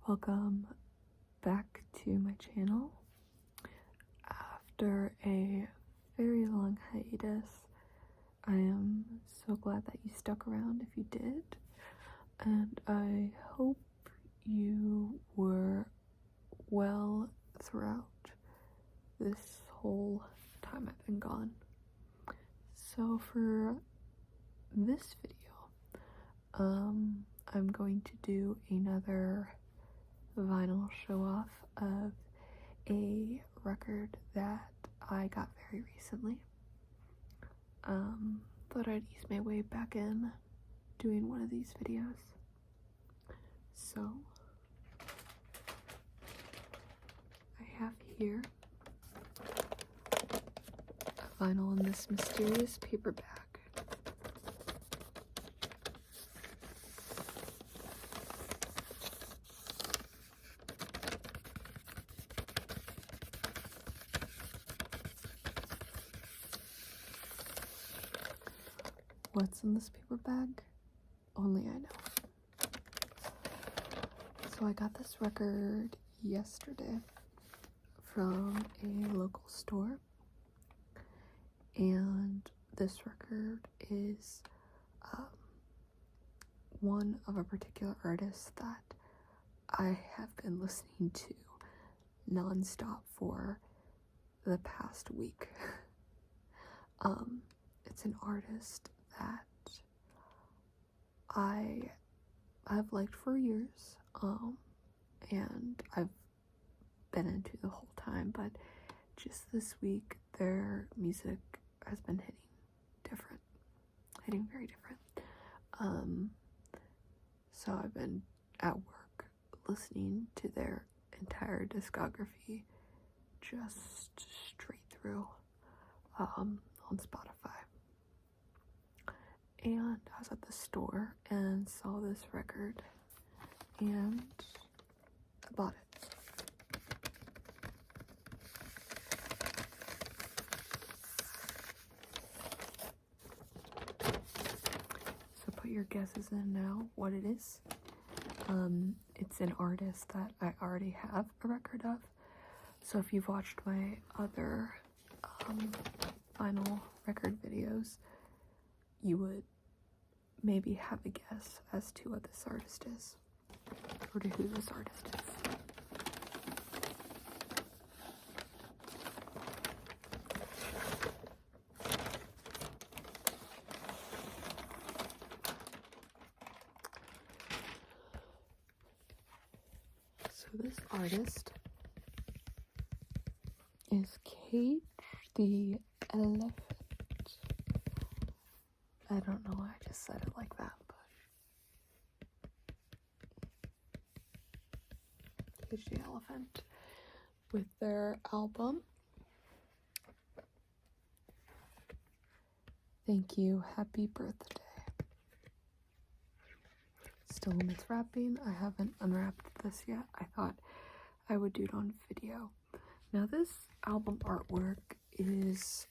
Welcome back to my channel. After a very long hiatus, I am so glad that you stuck around if you did, and I hope you were well throughout this whole time I've been gone. So for this video, I'm going to do another vinyl show off of a record that I got very recently. Thought I'd ease my way back in doing one of these videos. So I have here a vinyl in this mysterious paper bag. What's in this paper bag? Only I know. So I got this record yesterday from a local store, and this record is one of a particular artist that I have been listening to nonstop for the past week. It's an artist that I've liked for years, and I've been into the whole time, but just this week their music has been hitting very different. So I've been at work listening to their entire discography just straight through on Spotify. And I was at the store and saw this record and I bought it. So put your guesses in now what it is. It's an artist that I already have a record of. So if you've watched my other vinyl record videos, you would maybe have a guess as to what this artist is, or to who this artist is. So this artist is Cage the Elephant. I don't know why I just said it like that, but Cage the Elephant with their album Thank You, Happy Birthday. Still in its wrapping. I haven't unwrapped this yet. I thought I would do it on video. Now this album artwork is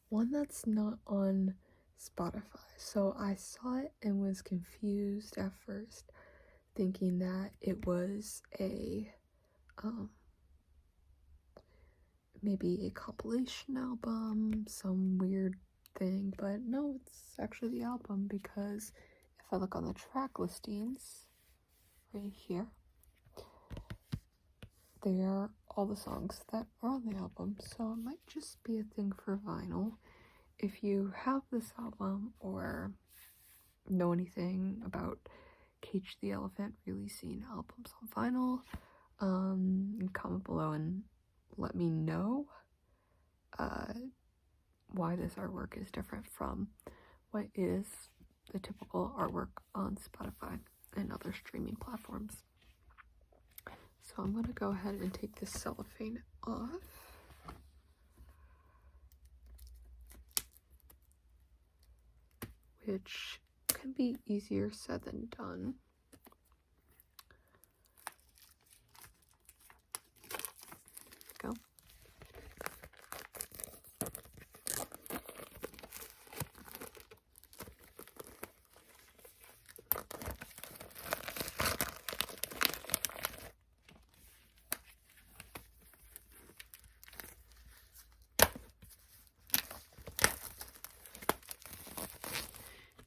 one that's not on Spotify. So I saw it and was confused at first, thinking that it was a maybe a compilation album, some weird thing, but no, it's actually the album, because if I look on the track listings right here, they are all the songs that are on the album. So it might just be a thing for vinyl. If you have this album or know anything about Cage the Elephant releasing albums on vinyl, comment below and let me know why this artwork is different from what is the typical artwork on Spotify and other streaming platforms. So I'm going to go ahead and take this cellophane off. Which can be easier said than done. Go.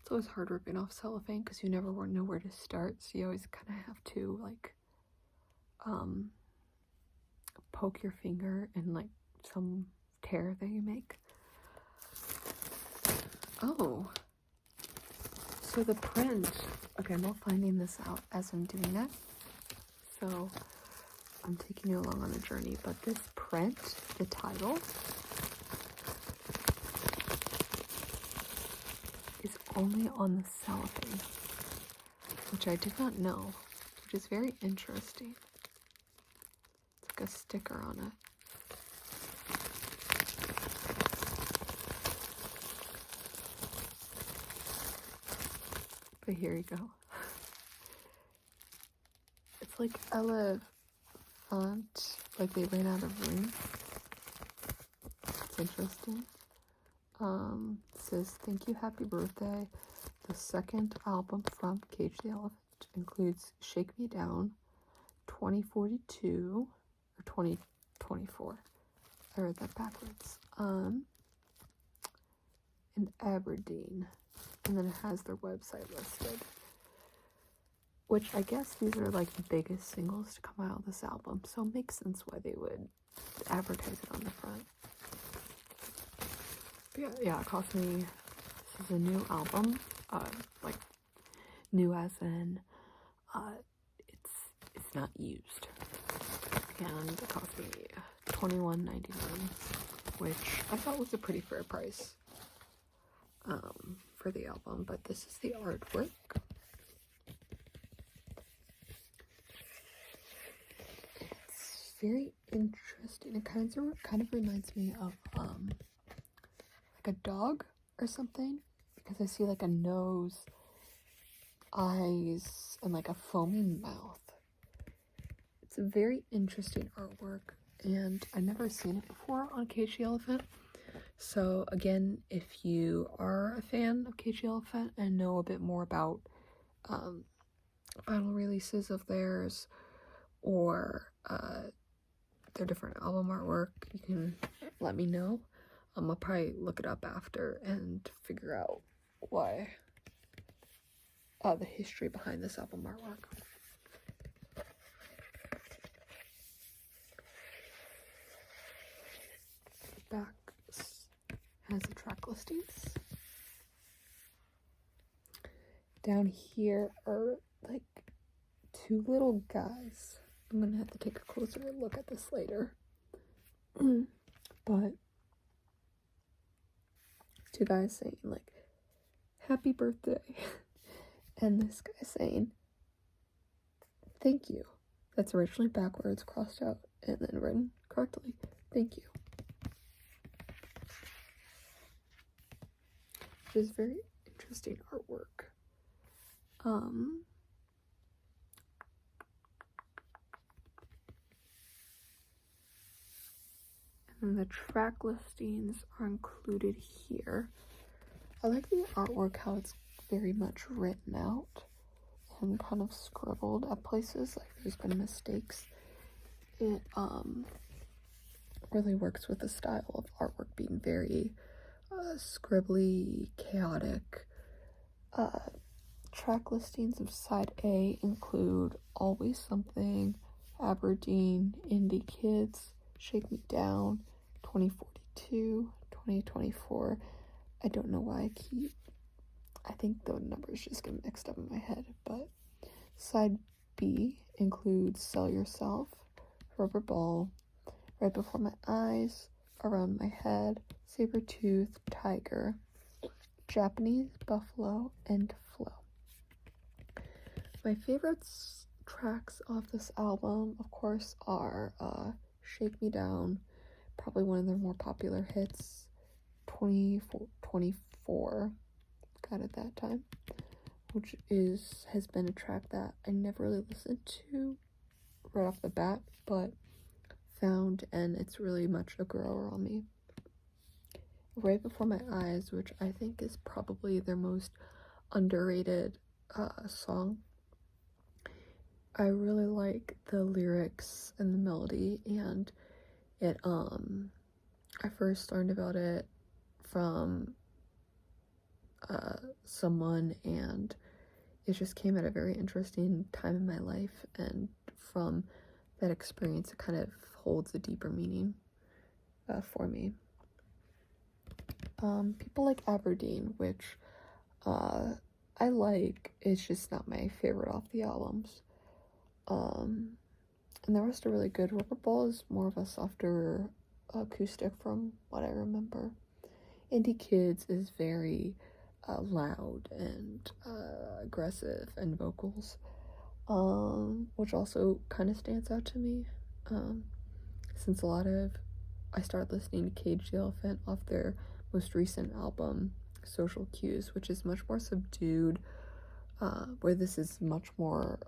It's always hard ripping off cellophane because you never know where to start, so you always kind of have to like poke your finger in like some tear that you make. Oh, so the print, okay, I'm not finding this out as I'm doing it, so I'm taking you along on the journey, but this print, the title, is only on the cellophane, which I did not know, which is very interesting. It's like a sticker on it. But here you go. It's like elephant, like they ran out of room. It's interesting. It says, thank you, happy birthday. The second album from Cage the Elephant includes Shake Me Down, 2042, or 2024. I read that backwards. In Aberdeen. And then it has their website listed. Which I guess these are like the biggest singles to come out of this album. So it makes sense why they would advertise it on the front. But yeah, it cost me, this is a new album. Like new as in it's not used. And it cost me $21.99, which I thought was a pretty fair price for the album. But this is the artwork. It's very interesting. It kind of reminds me of like a dog or something, because I see like a nose, eyes, and like a foaming mouth. It's a very interesting artwork, and I've never seen it before on Cage the Elephant. So again, if you are a fan of Cage the Elephant and know a bit more about vinyl releases of theirs or their different album artwork, you can let me know. I'll probably look it up after and figure out why, the history behind this album artwork. Back has the track listings. Down here are like two little guys. I'm gonna have to take a closer look at this later. But two guys saying like happy birthday, and this guy saying thank you. That's originally backwards, crossed out, and then written correctly. Thank you. Which is very interesting artwork. And the track listings are included here. I like the artwork, how it's very much written out and kind of scribbled at places, like there's been mistakes. It really works with the style of artwork being very scribbly, chaotic. Track listings of side A include Always Something, Aberdeen, Indie Kids, Shake Me Down, 2042, 2024. I don't know why I think the numbers just get mixed up in my head, but side B includes Sell Yourself, Rubber Ball, Right Before My Eyes, Around My Head, Sabertooth, Tiger, Japanese Buffalo, and Flow. My favorite tracks off this album, of course, are Shake Me Down, probably one of their more popular hits, 24 got at that time, which has been a track that I never really listened to right off the bat, but found, and it's really much a grower on me. Right Before My Eyes, which I think is probably their most underrated song. I really like the lyrics and the melody, and it I first learned about it from someone, and it just came at a very interesting time in my life, and from that experience it kind of holds a deeper meaning for me. People like Aberdeen, which I like, it's just not my favorite off the albums. And the rest are really good. Rubber Ball is more of a softer acoustic from what I remember. Indie Kids is very loud and aggressive and vocals, which also kind of stands out to me, since I started listening to Cage the Elephant off their most recent album, Social Cues, which is much more subdued, where this is much more,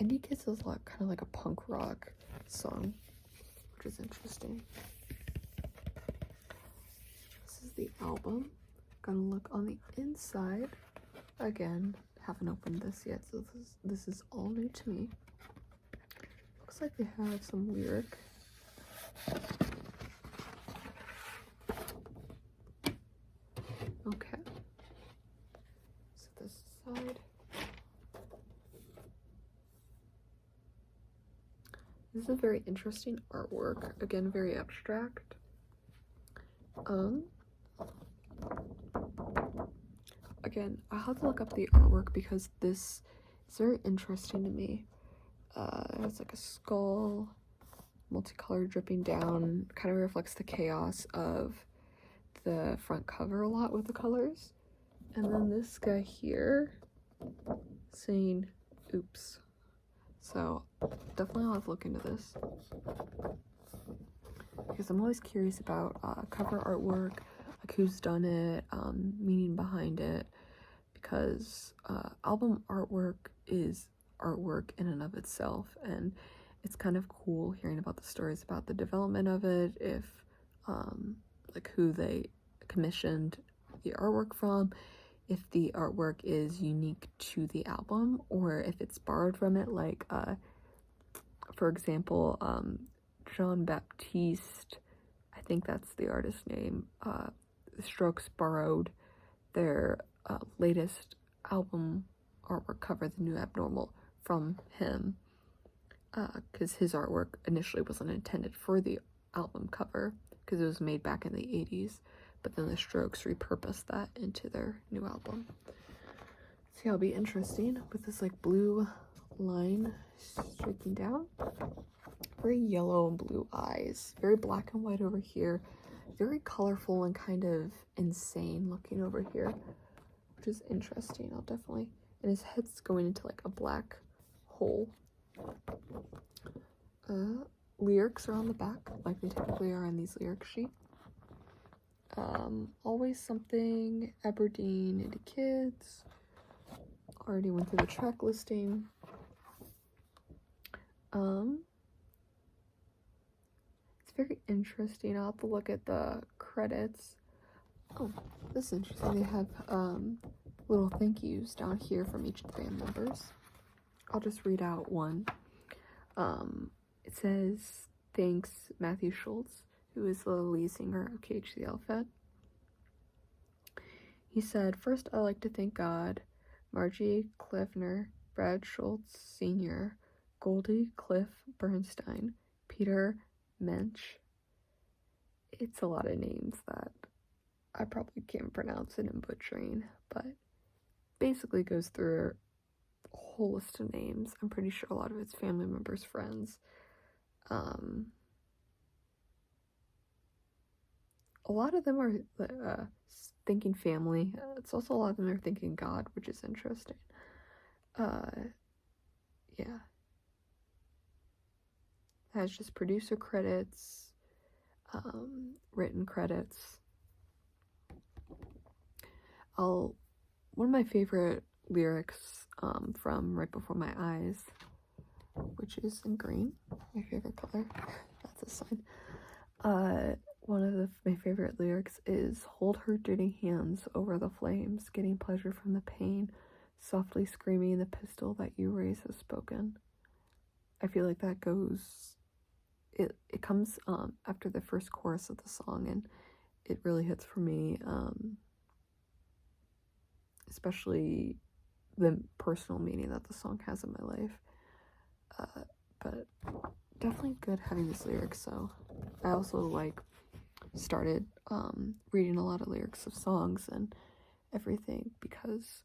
Indie Kids is kind of like a punk rock song, which is interesting. This is the album. Gonna look on the inside. Again, haven't opened this yet, so this is all new to me. Looks like they have some lyric. Okay. So this side. This is a very interesting artwork. Again, very abstract. Again, I'll have to look up the artwork because this is very interesting to me. It has like a skull, multicolored dripping down, kind of reflects the chaos of the front cover a lot with the colors. And then this guy here saying oops. So definitely I'll have to look into this, because I'm always curious about cover artwork, like who's done it, meaning behind it, because album artwork is artwork in and of itself, and it's kind of cool hearing about the stories about the development of it, if like who they commissioned the artwork from, if the artwork is unique to the album or if it's borrowed from it, like for example, Jean-Baptiste, I think that's the artist's name, the Strokes borrowed their latest album artwork cover, The New Abnormal, from him, because his artwork initially wasn't intended for the album cover because it was made back in the 80s, but then the Strokes repurposed that into their new album. See, it'll be interesting with this like blue line streaking down. Very yellow and blue eyes, very black and white over here, very colorful and kind of insane looking over here, which is interesting. I'll definitely, and his head's going into like a black hole. Lyrics are on the back, like they typically are on these lyric sheets. Always Something, Aberdeen, Indie Kids. Already went through the track listing. It's very interesting. I'll have to look at the credits. Oh, this is interesting. They have little thank yous down here from each of the band members. I'll just read out one. It says, thanks Matthew Schultz, who is the lead singer of Cage the Elephant. He said, first I'd like to thank God, Margie Klevner, Brad Schultz Sr., Goldie Cliff Bernstein, Peter Mensch. It's a lot of names that I probably can't pronounce and I'm butchering, but basically goes through a whole list of names. I'm pretty sure a lot of it's family members, friends. A lot of them are thinking family. It's also a lot of them are thinking God, which is interesting. Yeah. It has just producer credits, written credits. One of my favorite lyrics from Right Before My Eyes, which is in green, my favorite color. That's a sign. One of my favorite lyrics is, hold her dirty hands over the flames, getting pleasure from the pain, softly screaming the pistol that you raise has spoken. I feel like that goes, it comes after the first chorus of the song, and it really hits for me. especially the personal meaning that the song has in my life. But definitely good having these lyrics. So I also started reading a lot of lyrics of songs and everything, because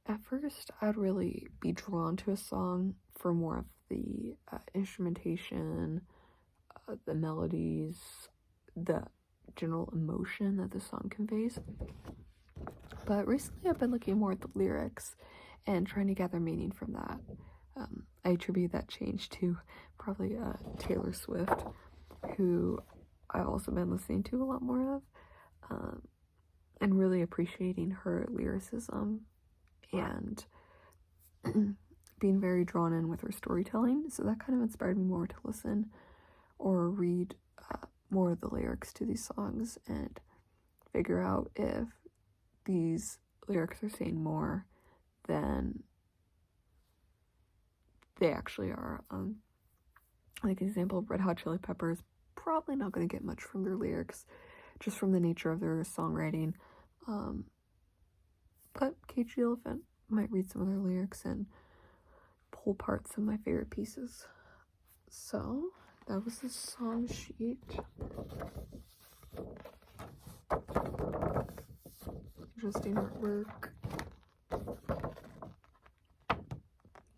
at first I'd really be drawn to a song for more of the instrumentation, the melodies, the general emotion that the song conveys. But recently I've been looking more at the lyrics and trying to gather meaning from that. I attribute that change to probably Taylor Swift, who I've also been listening to a lot more of, and really appreciating her lyricism and being very drawn in with her storytelling. So that kind of inspired me more to listen or read more of the lyrics to these songs and figure out if these lyrics are saying more than they actually are. Like an example, Red Hot Chili Peppers probably not going to get much from their lyrics, just from the nature of their songwriting. But Cage the Elephant might read some of their lyrics and pull apart some of my favorite pieces. So that was the song sheet. Interesting artwork.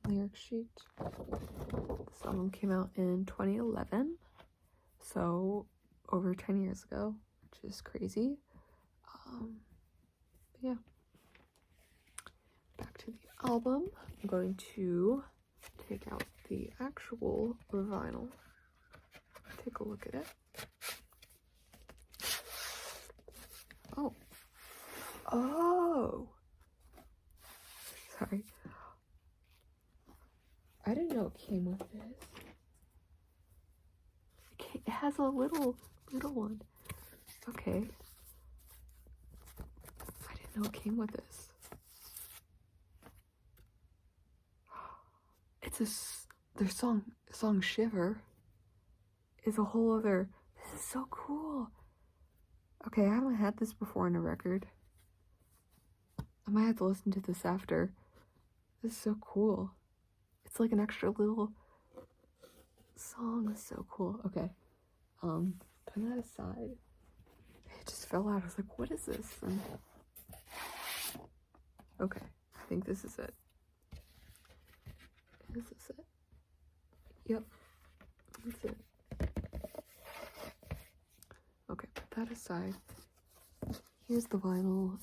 Lyric sheet. This album came out in 2011, so over 10 years ago, which is crazy. But yeah, back to the album. I'm going to take out the actual vinyl, take a look at it. Oh, sorry, I didn't know it came with this. It has a little one. Okay, I didn't know it came with this. It's their song Shiver is a whole other. This is so cool. Okay, I haven't had this before in a record. I might have to listen to this after. This is so cool. It's like an extra little song. It's so cool. Okay. Putting that aside. It just fell out. I was like, what is this? And okay, I think this is it. Is this it? Yep. That's it. Okay, put that aside. Here's the vinyl.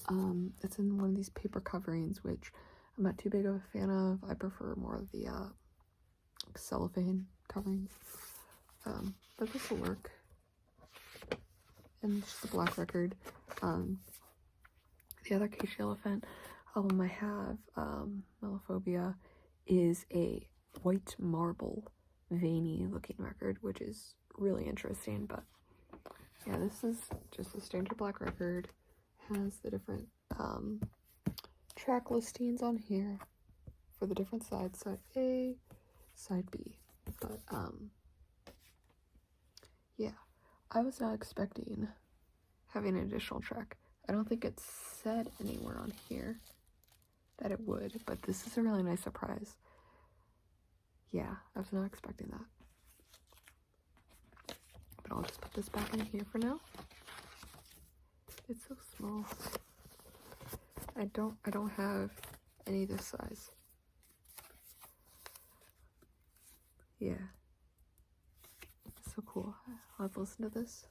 It's in one of these paper coverings, which I'm not too big of a fan of. I prefer more of the cellophane coverings. But this will work. And it's just a black record. The other Cage the Elephant album I have, Melophobia, is a white marble, veiny looking record, which is really interesting. But yeah, this is just a standard black record. Has the different track listings on here for the different sides, side A, side B. But yeah, I was not expecting having an additional track. I don't think it said anywhere on here that it would, but this is a really nice surprise. Yeah, I was not expecting that. But I'll just put this back in here for now. It's so small. I don't have any this size. Yeah. It's so cool. I'll have to listen to this.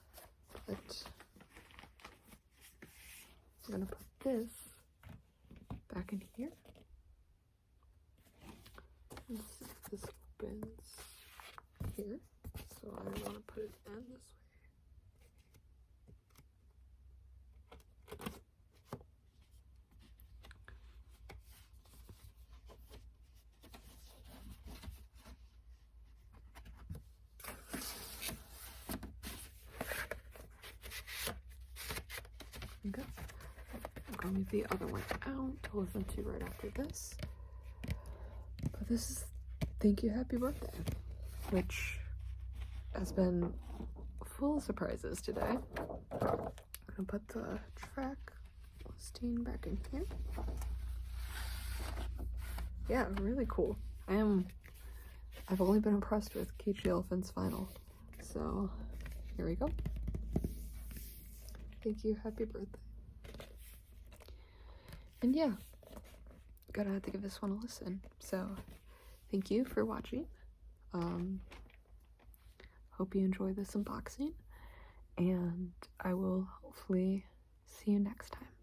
But I'm gonna put this back in here. Let's see if this opens here. So I want to put it in this way. Okay. I'm going to leave the other one out to listen to right after this. But this is Thank You, Happy Birthday, which has been full of surprises today. I'm going to put the track Celestine back in here. Yeah, really cool. I've only been impressed with Cage the Elephant's vinyl. So, here we go. Thank you, happy birthday. And yeah, gotta have to give this one a listen. So, thank you for watching. Hope you enjoy this unboxing, and I will hopefully see you next time.